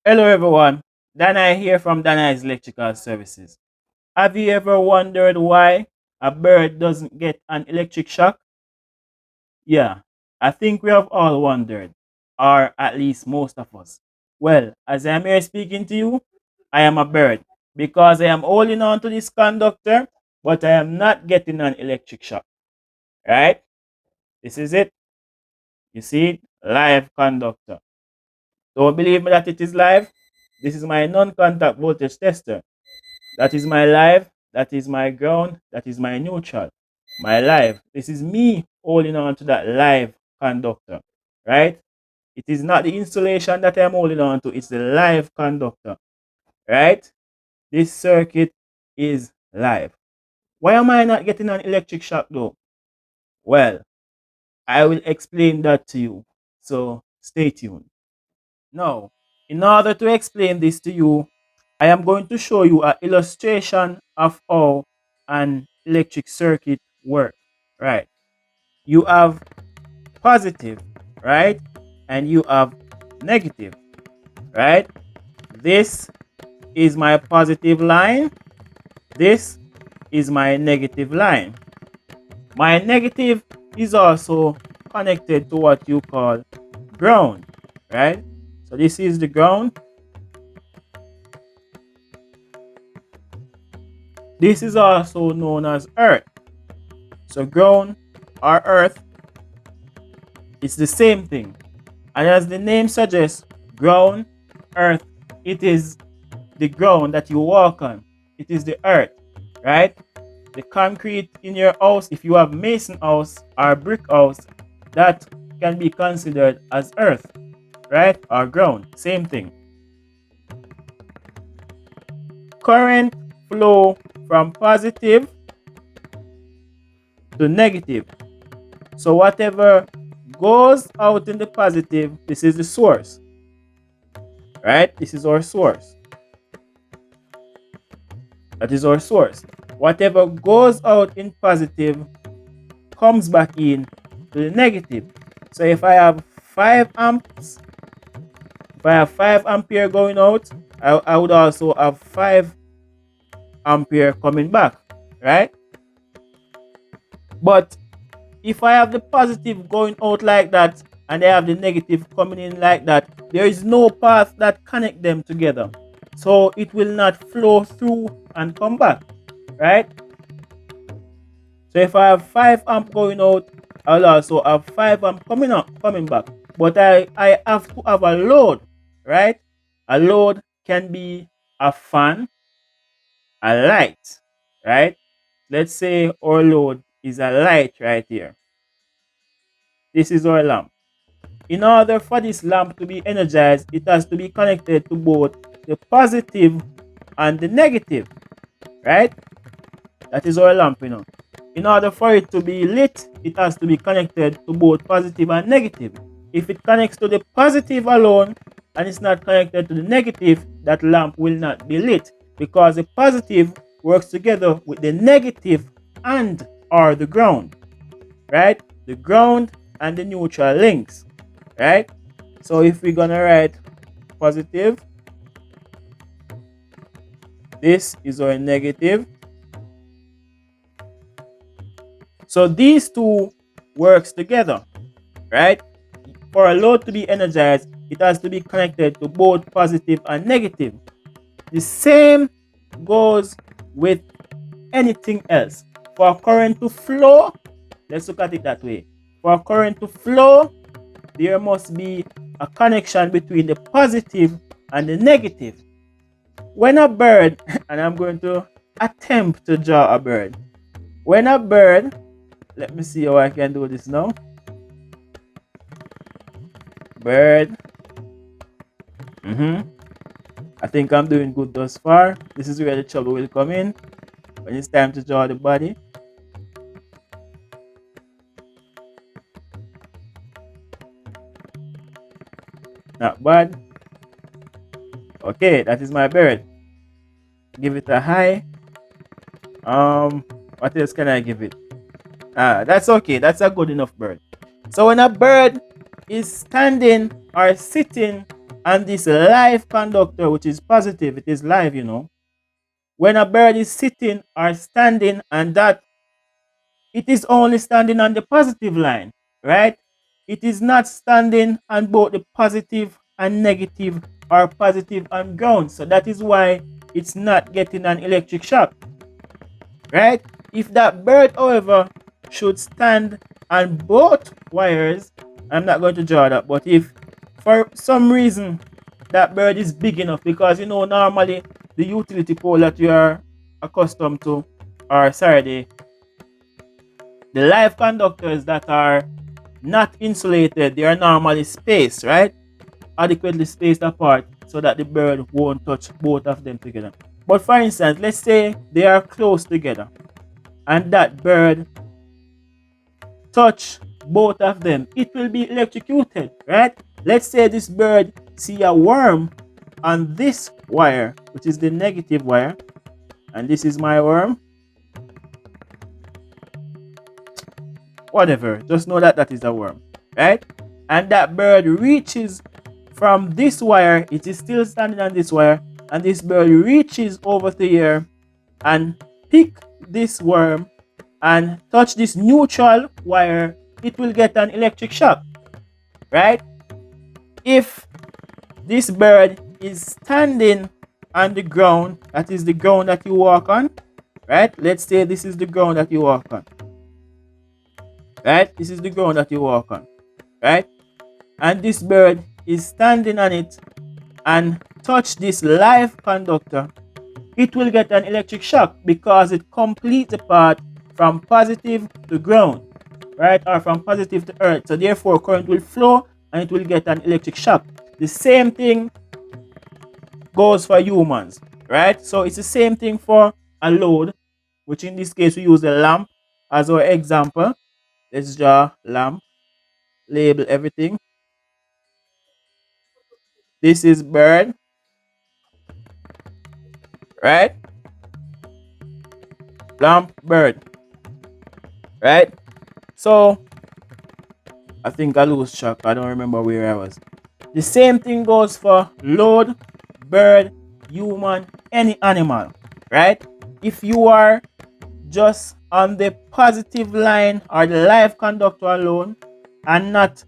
Hello everyone, Dana here from Dana's Electrical Services. Have you ever wondered why a bird doesn't get an electric shock? Yeah, I think we have all wondered, or at least most of us. Well, as I'm here speaking to you, I am a bird because I am holding on to this conductor, but I am not getting an electric shock. Right? This is it. You see it? Live conductor. Don't believe me that it is live? This is my non-contact voltage tester. That is my live, that is my ground, that is my neutral. My live. This is me holding on to that live conductor, right? It is not the insulation that I'm holding on to, it's the live conductor, right? This circuit is live. Why am I not getting an electric shock though? Well, I will explain that to you. So stay tuned. Now, in order to explain this to you, I am going to show you an illustration of how an electric circuit works. Right. You have positive, right? And you have negative, right? This is my positive line. This is my negative line. My negative is also connected to what you call ground, right? So this is the ground. This is also known as earth. So ground or earth is the same thing. And as the name suggests, ground, earth, it is the ground that you walk on. It is the earth, right? The concrete in your house, if you have mason house or brick house, that can be considered as earth, right? Or ground, same thing. Current flow from positive to negative. So whatever goes out in the positive, this is the source, right? This is our source. That is our source. Whatever goes out in positive comes back in to the negative. So if I have 5 amps, if I have 5 ampere going out, I would also have 5 ampere coming back, right? But if I have the positive going out like that and I have the negative coming in like that, there is no path that connect them together. So it will not flow through and come back, right? So if I have 5 amp going out, I'll also have 5 amp coming back. But I have to have a load, right? A load can be a fan, a light, right? Let's say our load is a light right here. This is our lamp. In order for this lamp to be energized, it has to be connected to both the positive and the negative, right? That is our lamp, you know. In order for it to be lit, it has to be connected to both positive and negative. If it connects to the positive alone and it's not connected to the negative, that lamp will not be lit because the positive works together with the negative and or the ground, right? The ground and the neutral links, right? So if we're gonna write positive, this is our negative. So these two works together, right? For a load to be energized, it has to be connected to both positive and negative. The same goes with anything else. For a current to flow, let's look at it that way. For a current to flow, there must be a connection between the positive and the negative. When a bird, and I'm going to attempt to draw a bird. When a bird, let me see how I can do this now. Bird. I think I'm doing good thus far. This is where the trouble will come in when it's time to draw the body. Not bad. Okay, that is my bird. Give it a high. What else can I give it? That's okay. That's a good enough bird. So when a bird is standing or sitting and this live conductor, which is positive, it is live, you know. When a bird is sitting or standing, and that it is only standing on the positive line, right? It is not standing on both the positive and negative, or positive and ground. So that is why it's not getting an electric shock, right? If that bird, however, should stand on both wires, I'm not going to draw that, but if for some reason that bird is big enough, because you know normally the utility pole that you are accustomed to, or sorry, the live conductors that are not insulated, they are normally spaced, right? Adequately spaced apart so that the bird won't touch both of them together. But for instance, let's say they are close together and that bird touch both of them, it will be electrocuted, right? Let's say this bird see a worm on this wire, which is the negative wire, and this is my worm. Whatever, just know that that is a worm, right? And that bird reaches from this wire, it is still standing on this wire, and this bird reaches over to here and pick this worm and touch this neutral wire, it will get an electric shock, right? If this bird is standing on the ground, that is the ground that you walk on, right? Let's say this is the ground that you walk on, right? This is the ground that you walk on, right? And this bird is standing on it and touch this live conductor, it will get an electric shock because it completes the path from positive to ground, right? Or from positive to earth. So therefore current will flow and it will get an electric shock. The same thing goes for humans, right? So it's the same thing for a load, which in this case we use a lamp as our example. Let's draw lamp, label everything. This is bird, right? Lamp, bird, right? So I think I lose track. I don't remember where I was. The same thing goes for load, bird, human, any animal, right? If you are just on the positive line or the live conductor alone and not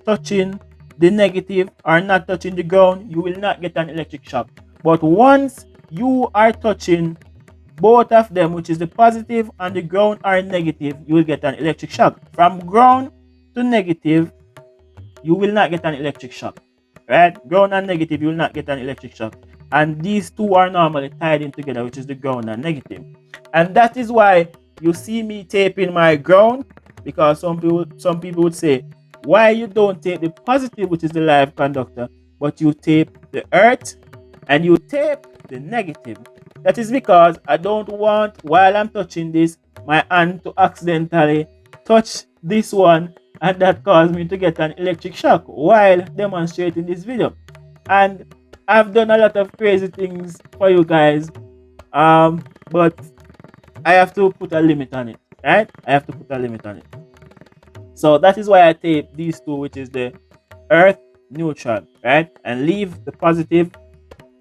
touching the negative or not touching the ground, you will not get an electric shock. But once you are touching both of them, which is the positive and the ground are negative, you will get an electric shock. From ground to negative, you will not get an electric shock, right? Ground and negative, you will not get an electric shock. And these two are normally tied in together, which is the ground and negative. And that is why you see me taping my ground, because some people would say, why you don't tape the positive, which is the live conductor, but you tape the earth and you tape the negative. That is because I don't want, while I'm touching this, my hand to accidentally touch this one and that caused me to get an electric shock while demonstrating this video. And I've done a lot of crazy things for you guys, but I have to put a limit on it, right? I have to put a limit on it. So that is why I tape these two, which is the earth neutral, right? And leave the positive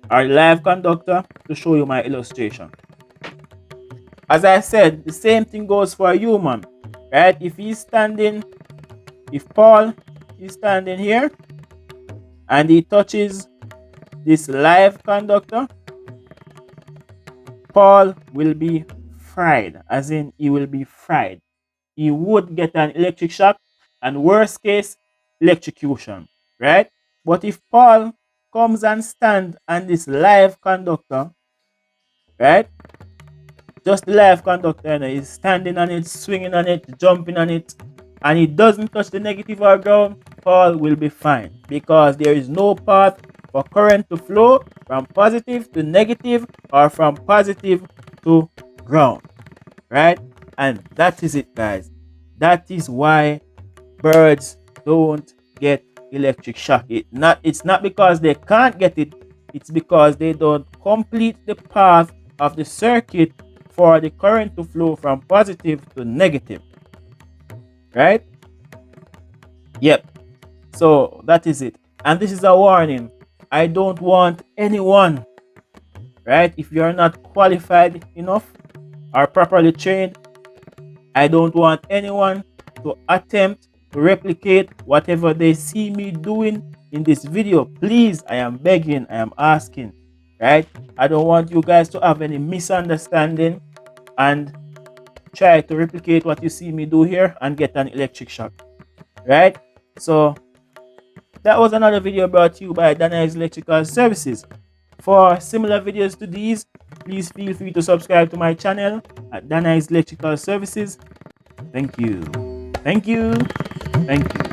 or live conductor to show you my illustration. As I said, the same thing goes for a human, right? If Paul is standing here and he touches this live conductor, Paul will be fried, as in he will be fried. He would get an electric shock and worst case, electrocution, right? But if Paul comes and stands on this live conductor, right? Just the live conductor, you know, he's standing on it, swinging on it, jumping on it, and he doesn't touch the negative or ground, Paul will be fine because there is no path for current to flow from positive to negative or from positive to ground, right? And that is it, guys. That is why birds don't get electric shock. It's not because they can't get it, it's because they don't complete the path of the circuit for the current to flow from positive to negative, right? Yep. So that is it. And this is a warning. I don't want anyone, right? If you're not qualified enough or properly trained, I don't want anyone to attempt to replicate whatever they see me doing in this video. Please, I am begging, I am asking, right? I don't want you guys to have any misunderstanding and try to replicate what you see me do here and get an electric shock, right? So that was another video brought to you by Dana's Electrical Services. For similar videos to these, please feel free to subscribe to my channel at Dana's Electrical Services. Thank you. Thank you. Thank you.